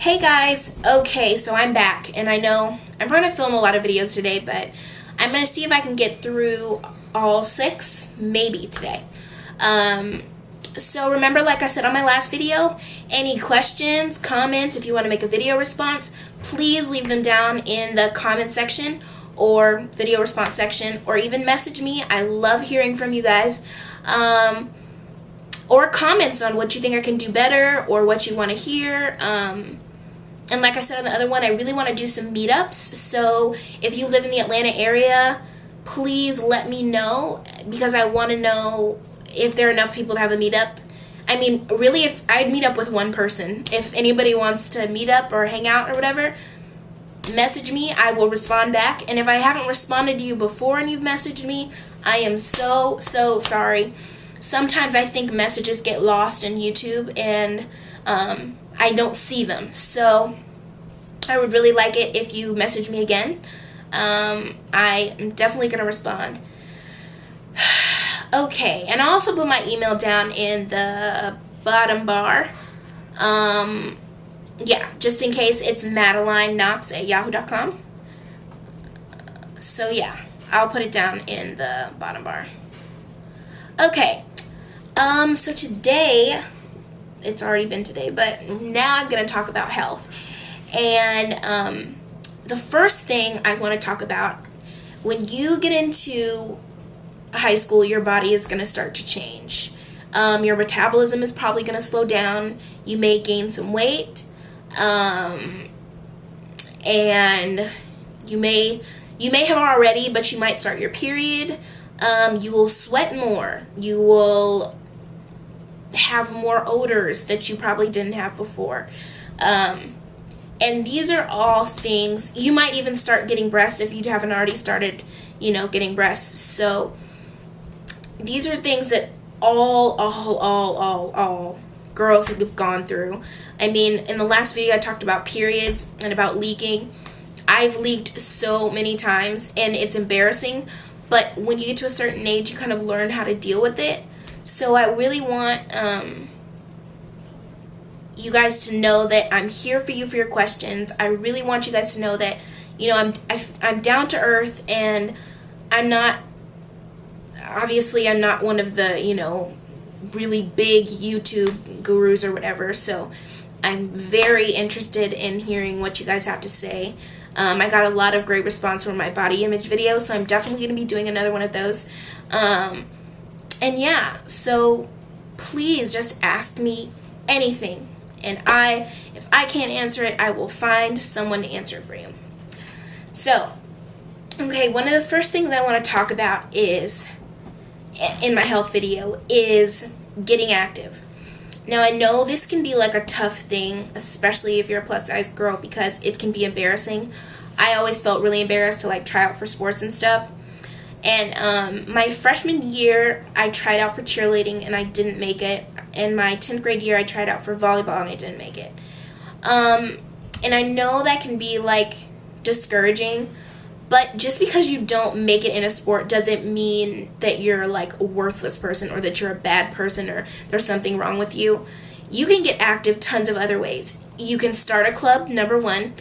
Hey guys, okay, so I'm back, and I know I'm trying to film a lot of videos today, but I'm going to see if I can get through all 6, maybe today. So remember, like I said on my last video, any questions, comments, if you want to make a video response, please leave them down in the comment section or video response section, or even message me. I love hearing from you guys. Or comments on what you think I can do better or what you want to hear. And like I said on the other one, I really want to do some meetups. So if you live in the Atlanta area, please let me know, because I want to know if there are enough people to have a meetup. I mean, really, if I'd meet up with one person. If anybody wants to meet up or hang out or whatever, message me. I will respond back. And if I haven't responded to you before and you've messaged me, I am so sorry. Sometimes I think messages get lost in YouTube and I don't see them. So I would really like it if you message me again. I am definitely going to respond. Okay, and I'll also put my email down in the bottom bar. Yeah, just in case. It's madelineknox@yahoo.com. So yeah, I'll put it down in the bottom bar. Okay, so today, it's already been today, but now I'm going to talk about health. And the first thing I want to talk about, when you get into high school, your body is going to start to change. Your metabolism is probably going to slow down. You may gain some weight, and you may have already, but you might start your period. You will sweat more. You will have more odors that you probably didn't have before. And these are all things. You might even start getting breasts if you haven't already started, getting breasts. So these are things that all girls have gone through. I mean, in the last video I talked about periods and about leaking. I've leaked so many times and it's embarrassing, but when you get to a certain age, you kind of learn how to deal with it. So I really want you guys to know that I'm here for you for your questions. I really want you guys to know that, I'm down to earth, and I'm not one of the, really big YouTube gurus or whatever. So I'm very interested in hearing what you guys have to say. I got a lot of great response from my body image video, so I'm definitely going to be doing another one of those. And yeah, so please just ask me anything, and if I can't answer it, I will find someone to answer it for you. So, okay, one of the first things I want to talk about is, in my health video, is getting active. Now, I know this can be like a tough thing, especially if you're a plus size girl, because it can be embarrassing. I always felt really embarrassed to try out for sports and stuff. And my freshman year, I tried out for cheerleading and I didn't make it. And my 10th grade year, I tried out for volleyball and I didn't make it. And I know that can be discouraging, but just because you don't make it in a sport doesn't mean that you're a worthless person, or that you're a bad person, or there's something wrong with you. You can get active tons of other ways. You can start a club, number one.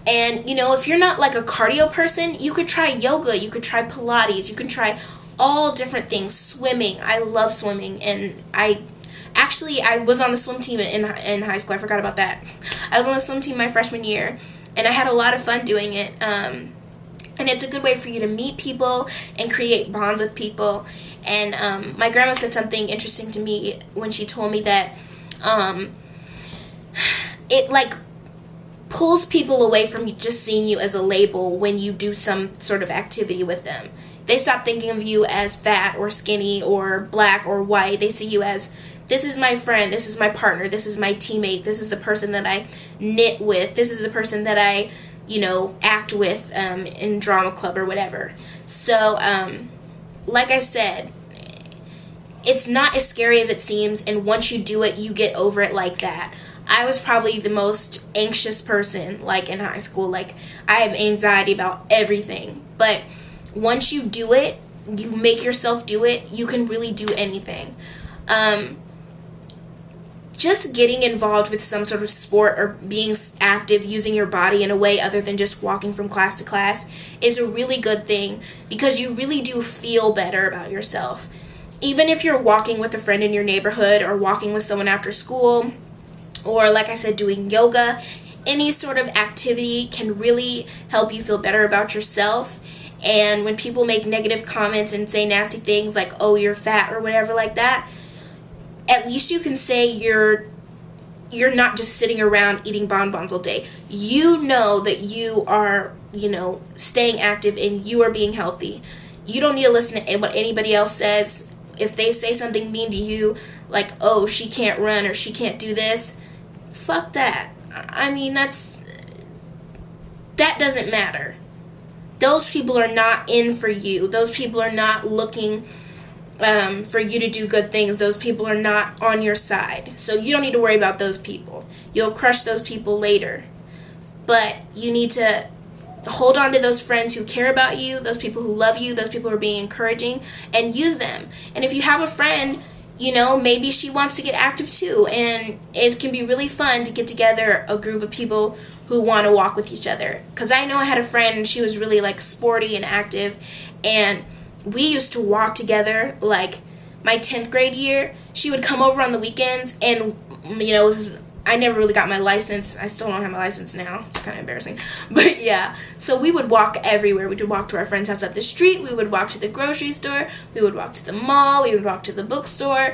And, if you're not a cardio person, you could try yoga, you could try Pilates, you can try all different things. Swimming. I love swimming, and I was on the swim team in high school. I forgot about that. I was on the swim team my freshman year, and I had a lot of fun doing it. And it's a good way for you to meet people and create bonds with people. And my grandma said something interesting to me when she told me that it pulls people away from just seeing you as a label when you do some sort of activity with them. They stop thinking of you as fat or skinny or black or white. They see you as, this is my friend, this is my partner, this is my teammate, this is the person that I knit with, this is the person that I act with in drama club or whatever. So, like I said, it's not as scary as it seems, and once you do it, you get over it like that. I was probably the most anxious person, in high school. I have anxiety about everything. But once you do it, you make yourself do it, you can really do anything. just getting involved with some sort of sport or being active, using your body in a way other than just walking from class to class is a really good thing, because you really do feel better about yourself. Even if you're walking with a friend in your neighborhood or walking with someone after school, or like I said, doing yoga, any sort of activity can really help you feel better about yourself. And when people make negative comments and say nasty things like, oh, you're fat or whatever like that, at least you can say you're not just sitting around eating bonbons all day. You know that you are, staying active and you are being healthy. You don't need to listen to what anybody else says. If they say something mean to you, like, oh, she can't run or she can't do this, fuck that. I mean, that doesn't matter. Those people are not in for you. Those people are not looking for you to do good things. Those people are not on your side. So you don't need to worry about those people. You'll crush those people later. But you need to hold on to those friends who care about you, those people who love you, those people who are being encouraging, and use them. And if you have a friend, maybe she wants to get active too, and it can be really fun to get together a group of people who want to walk with each other. Because I know I had a friend, and she was really sporty and active, and we used to walk together. Like my 10th grade year, she would come over on the weekends, and I never really got my license. I still don't have my license now. It's kind of embarrassing. But yeah, so we would walk everywhere. We would walk to our friend's house up the street. We would walk to the grocery store. We would walk to the mall. We would walk to the bookstore.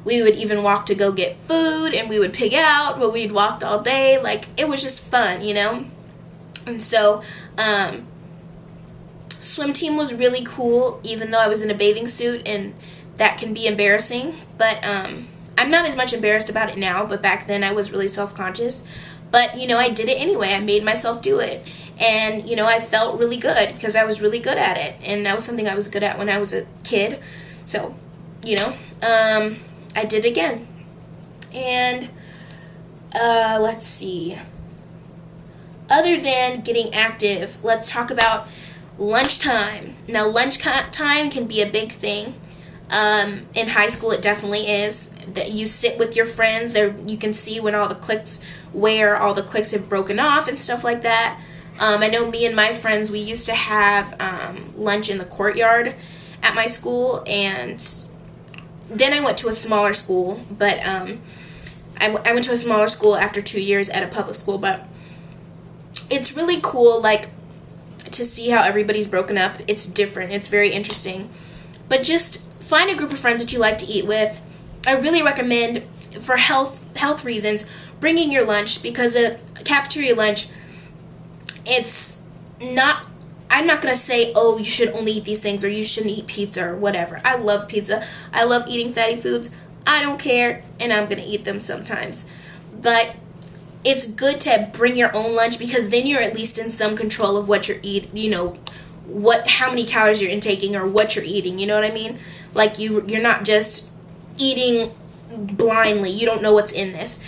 We would even walk to go get food, and we would pig out, but we'd walked all day. It was just fun, And so, swim team was really cool, even though I was in a bathing suit, and that can be embarrassing. But, I'm not as much embarrassed about it now, but back then I was really self-conscious. But, I did it anyway. I made myself do it. And, I felt really good because I was really good at it. And that was something I was good at when I was a kid. So, I did it again. And, let's see. Other than getting active, let's talk about lunchtime. Now, lunchtime can be a big thing. In high school, it definitely is. That you sit with your friends. There, you can see when where all the cliques have broken off and stuff like that. I know me and my friends, we used to have lunch in the courtyard at my school, and then I went to a smaller school. But I went to a smaller school after 2 years at a public school. But it's really cool, to see how everybody's broken up. It's different. It's very interesting. But just find a group of friends that you like to eat with. I really recommend, for health reasons, bringing your lunch, because a cafeteria lunch, I'm not going to say, oh, you should only eat these things or you shouldn't eat pizza or whatever. I love pizza. I love eating fatty foods. I don't care, and I'm going to eat them sometimes. But it's good to bring your own lunch, because then you're at least in some control of what you're eating, how many calories you're intaking or what you're eating, you know what I mean? You're not just eating blindly. You don't know what's in this.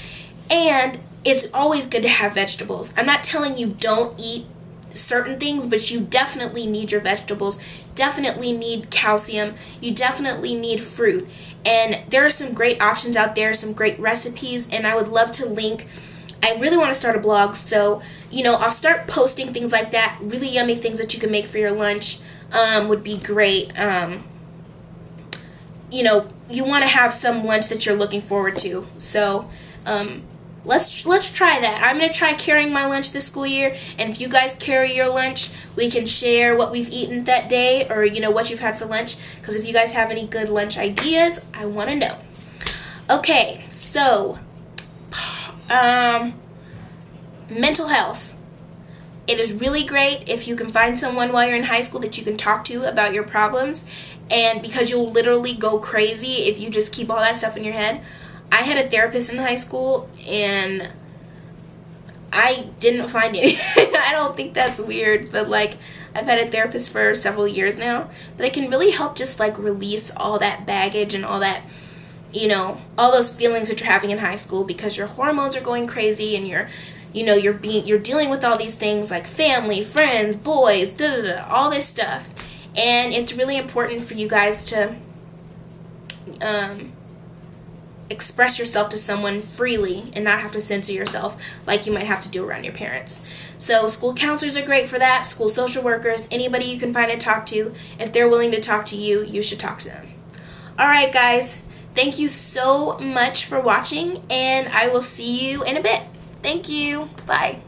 And it's always good to have vegetables. I'm not telling you don't eat certain things, but you definitely need your vegetables, definitely need calcium, you definitely need fruit. And there are some great options out there, some great recipes, and I would love to link. I really want to start a blog, so I'll start posting things like that. Really yummy things that you can make for your lunch would be great. You want to have some lunch that you're looking forward to. So let's try that. I'm going to try carrying my lunch this school year, and if you guys carry your lunch, we can share what we've eaten that day, or what you've had for lunch, because if you guys have any good lunch ideas, I want to know. Okay, so mental health. It is really great if you can find someone while you're in high school that you can talk to about your problems, and because you'll literally go crazy if you just keep all that stuff in your head. I had a therapist in high school, and I didn't find it. I don't think that's weird, but I've had a therapist for several years now, but it can really help just release all that baggage and all that, all those feelings that you're having in high school, because your hormones are going crazy, and you're dealing with all these things like family, friends, boys, all this stuff. And it's really important for you guys to express yourself to someone freely and not have to censor yourself like you might have to do around your parents. So school counselors are great for that, school social workers, anybody you can find and talk to. If they're willing to talk to you, you should talk to them. Alright guys, thank you so much for watching, and I will see you in a bit. Thank you. Bye.